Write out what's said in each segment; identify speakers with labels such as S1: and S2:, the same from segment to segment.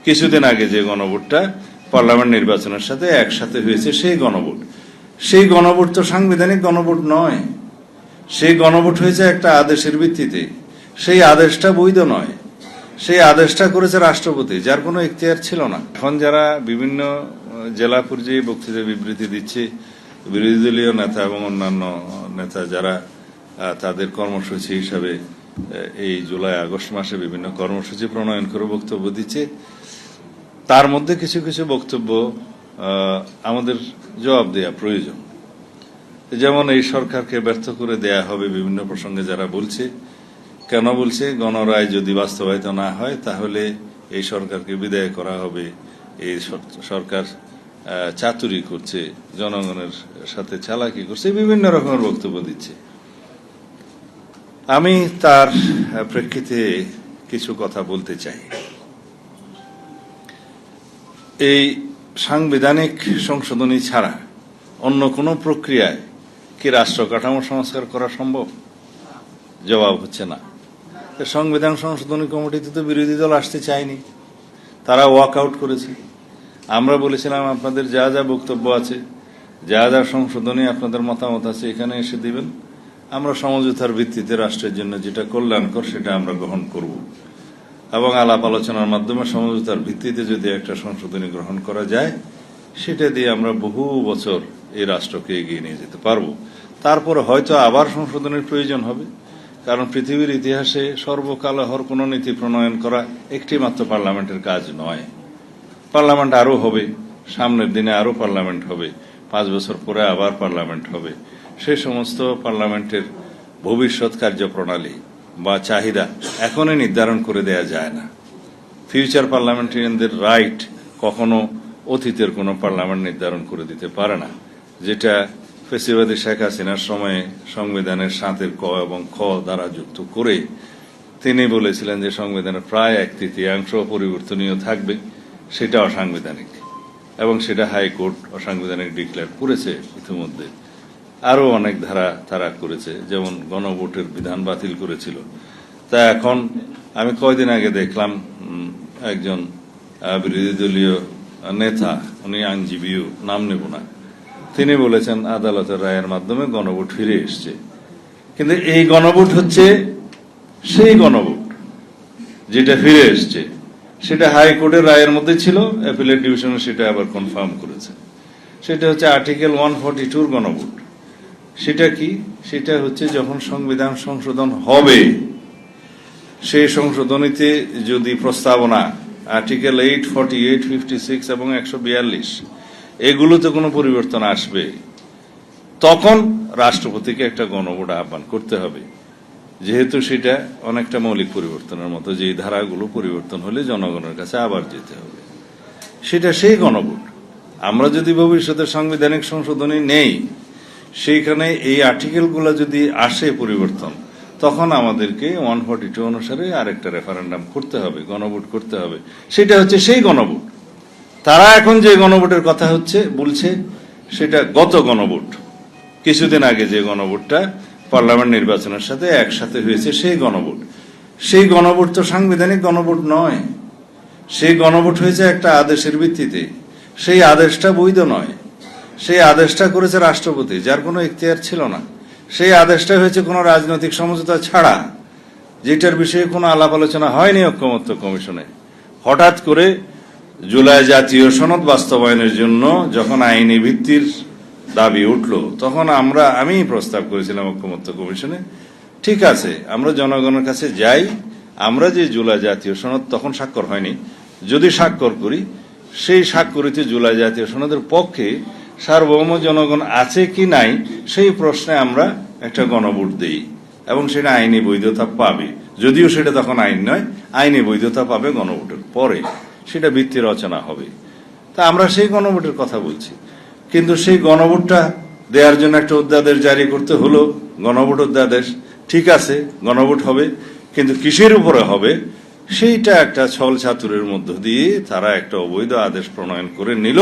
S1: কিছুদিন আগে যে গণভোটটা পার্লামেন্ট নির্বাচনের সাথে একসাথে হয়েছে সেই গণভোট তো সাংবিধানিক গণভোট নয়। সেই গণভোট হয়েছে একটা আদেশের ভিত্তিতে। সেই আদেশটা বৈধ নয়। সেই আদেশটা করেছে রাষ্ট্রপতি, যার কোনো এখতিয়ার ছিল না। এখন যারা বিভিন্ন জেলা পর্যায়ে বক্তৃতা বিবৃতি দিচ্ছে, বিরোধী দলীয় নেতা এবং অন্যান্য নেতা যারা তাদের কর্মসূচি হিসাবে এই জুলাই আগস্ট মাসে বিভিন্ন কর্মসূচি প্রণয়ন করে বক্তব্য দিচ্ছে, তার মধ্যে কিছু কিছু বক্তব্য আমাদের জবাব দেওয়া প্রয়োজন। যেমন এই সরকারকে ব্যর্থ করে দেয়া হবে বিভিন্ন প্রসঙ্গে যারা বলছে, কেন বলছে? গণরায় যদি বাস্তবায়িত না হয় তাহলে এই সরকারকে বিদায় করা হবে, এই সরকার চাতুরি করছে, জনগণের সাথে চালাকি করছে, বিভিন্ন রকমের বক্তব্য দিচ্ছে। আমি তার প্রেক্ষিতে কিছু কথা বলতে চাই। এই সাংবিধানিক সংশোধনী ছাড়া অন্য কোনো প্রক্রিয়ায় কি রাষ্ট্র কাঠামো সংস্কার করা সম্ভব? জবাব হচ্ছে না। সংবিধান সংশোধনী কমিটিতে তো বিরোধী দল আসতে চায়নি, তারা ওয়াক আউট করেছে। আমরা বলেছিলাম আপনাদের যা যা বক্তব্য আছে, যা যা সংশোধনী আপনাদের মতামত আছে এখানে এসে দিবেন, আমরা সমঝোতার ভিত্তিতে রাষ্ট্রের জন্য যেটা কল্যাণকর সেটা আমরা গ্রহণ করব এবং আলাপ আলোচনার মাধ্যমে সমঝোতার ভিত্তিতে যদি একটা সংশোধনী গ্রহণ করা যায় সেটা দিয়ে আমরা বহু বছর এই রাষ্ট্রকে এগিয়ে নিয়ে যেতে পারব। তারপরে হয়তো আবার সংশোধনের প্রয়োজন হবে, কারণ পৃথিবীর ইতিহাসে সর্বকালহর কোন নীতি প্রণয়ন করা একটি মাত্র পার্লামেন্টের কাজ নয়। পার্লামেন্ট আরো হবে, সামনের দিনে আরো পার্লামেন্ট হবে, 5 বছর পরে আবার পার্লামেন্ট হবে। সেই সমস্ত পার্লামেন্টের ভবিষ্যৎ কার্যপ্রণালী বা চাহিদা এখনই নির্ধারণ করে দেয়া যায় না। ফিউচার পার্লামেন্টারিয়ানদের রাইট কখনো অতীতের কোনো পার্লামেন্ট নির্ধারণ করে দিতে পারে না, যেটা ফ্যাসিবাদী শেখ হাসিনার সময়ে সংবিধানের 7 ক এবং খ দ্বারা যুক্ত করে তিনি বলেছিলেন যে সংবিধানের প্রায় 1/3 পরিবর্তনীয় থাকবে, সেটা অসাংবিধানিক এবং সেটা হাইকোর্ট অসাংবিধানিক ডিক্লেয়ার করেছে। ইতিমধ্যে আরো অনেক ধারা তারা করেছে, যেমন গণভোটের বিধান বাতিল করেছিল। তা এখন আমি কয়দিন আগে দেখলাম একজন বিরোধী দলীয় নেতা, উনি আইনজীবীও, নাম নেব না, তিনি বলেছেন আদালতের রায়ের মাধ্যমে গণভোট ফিরে এসছে। কিন্তু এই গণভোট হচ্ছে সেই গণভোট যেটা ফিরে এসছে, সেটা হাইকোর্টের রায়ের মধ্যে ছিল, অ্যাপিলেট ডিভিশনে সেটা আবার কনফার্ম করেছে। সেটা হচ্ছে আর্টিকেল 142 গণভোট। সেটা কি? সেটা হচ্ছে যখন সংবিধান সংশোধন হবে, সেই সংশোধনীতে যদি প্রস্তাবনা আর্টিকেল 8, 48, 56 এবং 142 এগুলোতে কোনো পরিবর্তন আসবে, তখন রাষ্ট্রপতিকে একটা গণভোট আহ্বান করতে হবে। যেহেতু সেটা অনেকটা মৌলিক পরিবর্তনের মতো, যে ধারাগুলো পরিবর্তন হলে জনগণের কাছে আবার যেতে হবে, সেটা সেই গণভোট। আমরা যদি ভবিষ্যতে সাংবিধানিক সংশোধনী নেই, সেইখানে এই আর্টিকেলগুলো যদি আসে পরিবর্তন, তখন আমাদেরকে 142 অনুসারে আরেকটা রেফারেন্ডাম করতে হবে, গণভোট করতে হবে। সেটা হচ্ছে সেই গণভোট। তারা এখন যে গণভোটের কথা বলছে সেটা গত গণভোট, কিছুদিন আগে যে গণভোটটা পার্লামেন্ট নির্বাচনের সাথে একসাথে হয়েছে সেই গণভোট তো সাংবিধানিক গণভোট নয়। সেই গণভোট হয়েছে একটা আদেশের ভিত্তিতে। সেই আদেশটা বৈধ নয়। সেই আদেশটা করেছে রাষ্ট্রপতি, যার কোনো এখতিয়ার ছিল না। সেই আদেশটা হয়েছে কোনো রাজনৈতিক সমঝোতা ছাড়া, যেটার বিষয়ে কোনো আলাপ আলোচনা হয়নি ঐকমত্য কমিশনে। হঠাৎ করে জুলাই জাতীয় সনদ বাস্তবায়নের জন্য যখন আইনি ভিত্তির দাবি উঠল, তখন আমি প্রস্তাব করেছিলাম ঐকমত্য কমিশনে, ঠিক আছে আমরা জনগণের কাছে যাই, আমরা যে জুলাই জাতীয় সনদ তখন স্বাক্ষর হয়নি, যদি স্বাক্ষর করি, সেই স্বাক্ষরিত জুলাই জাতীয় সনদের পক্ষে সার্বভৌম জনগণ আছে কি নাই সেই প্রশ্নে আমরা একটা গণভোট দেই এবং সেটা আইনি বৈধতা পাবে। যদিও সেটা তখন আইন নয়, আইনি বৈধতা পাবে গণভোটের পরে, সেটা ভিত্তি রচনা হবে। তা আমরা সেই গণভোটের কথা বলছি। কিন্তু সেই গণভোটটা দেওয়ার জন্য একটা অধ্যাদেশ জারি করতে হলো, গণভোট অধ্যাদেশ। ঠিক আছে, গণভোট হবে, কিন্তু কিসের উপরে হবে সেইটা একটা ছল ছাতুরের মধ্য দিয়ে তারা একটা অবৈধ আদেশ প্রণয়ন করে নিল,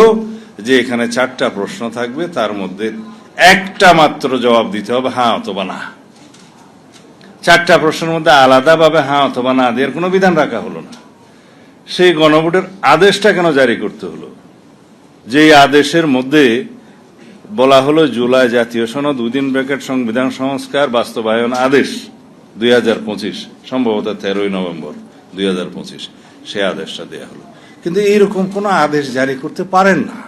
S1: যে এখানে 4টা প্রশ্ন থাকবে, তার মধ্যে একটা মাত্র জবাব দিতে হবে হ্যাঁ অথবা না। 4টা প্রশ্নের মধ্যে আলাদাভাবে হ্যাঁ অথবা না দেওয়ার কোনো বিধান রাখা হলো না। সেই গণভোটের আদেশটা কেন জারি করতে হলো? যেই আদেশের মধ্যে বলা হলো জুলাই জাতীয় সনদ উইদিন ব্র্যাকেট সংবিধান সংস্কার বাস্তবায়ন আদেশ 2025, সম্ভবত 13ই নভেম্বর 2025 সে আদেশটা দেয়া হলো। কিন্তু এইরকম কোন আদেশ জারি করতে পারেন না।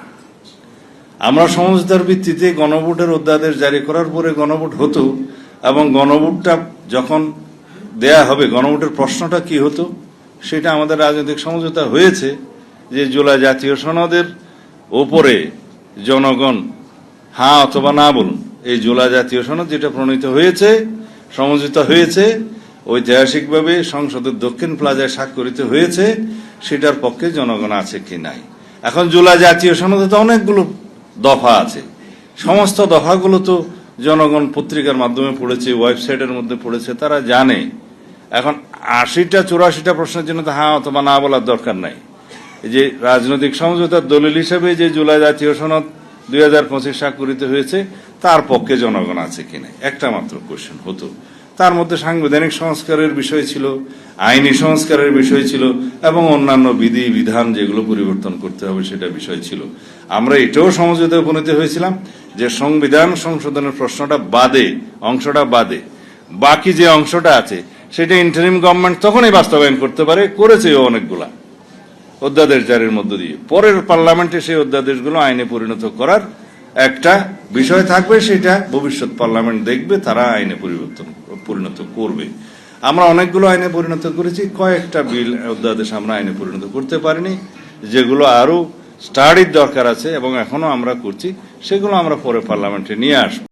S1: আমরা সমঝোতার ভিত্তিতে গণভোটের অধ্যাদেশ জারি করার পরে গণভোট হতো, এবং গণভোটটা যখন দেয়া হবে গণভোটের প্রশ্নটা কি হতো সেটা আমাদের রাজনৈতিক সমঝোতা হয়েছে যে জুলাই জাতীয় সনদের ওপরে জনগণ হ্যাঁ অথবা না বলুন। এই জুলাই জাতীয় সনদ যেটা প্রণীত হয়েছে, সমঝোতা হয়েছে, ঐতিহাসিকভাবে সংসদের দক্ষিণ প্লাজায় স্বাক্ষরিত হয়েছে, সেটার পক্ষে জনগণ আছে কি নাই। এখন জুলাই জাতীয় সনদে তো অনেকগুলো দফা আছে, সমস্ত দফাগুলো তো জনগণ পত্রিকার মাধ্যমে পড়েছে, ওয়েবসাইটের মধ্যে পড়েছে, তারা জানে। এখন 80-84টা প্রশ্নের জন্য তো হ্যাঁ অথবা না বলার দরকার নাই। এই যে রাজনৈতিক সমঝোতার দলিল হিসেবে যে জুলাই জাতীয় সনদ 2025 স্বাক্ষরিত হয়েছে, তার পক্ষে জনগণ আছে কিনা একটা মাত্র কোশ্চেন হতো। তার মধ্যে সাংবিধানিক সংস্কারের বিষয় ছিল, আইনি সংস্কারের বিষয় ছিল, এবং অন্যান্য বিধি বিধান যেগুলো পরিবর্তন করতে হবে সেটা বিষয় ছিল। আমরা এটাও সমঝোতায় উপনীত হয়েছিলাম যে সংবিধান সংশোধনের প্রশ্নটা বাদে, অংশটা বাদে, বাকি যে অংশটা আছে সেটা ইন্টারিম গভর্নমেন্ট তখনই বাস্তবায়ন করতে পারে, করেছেও অনেকগুলা অধ্যাদেশ জারির মধ্য দিয়ে। পরের পার্লামেন্টে সেই অধ্যাদেশগুলো আইনে পরিণত করার একটা বিষয় থাকবে, সেটা ভবিষ্যৎ পার্লামেন্ট দেখবে, তারা আইনে পরিণত করবে। আমরা অনেকগুলো আইনে পরিণত করেছি, কয়েকটা বিল অধ্যাদেশ আমরা আইনে পরিণত করতে পারিনি, যেগুলো আরো স্টাডির দরকার আছে এবং এখনো আমরা করছি, সেগুলো আমরা পরে পার্লামেন্টে নিয়ে আসবো।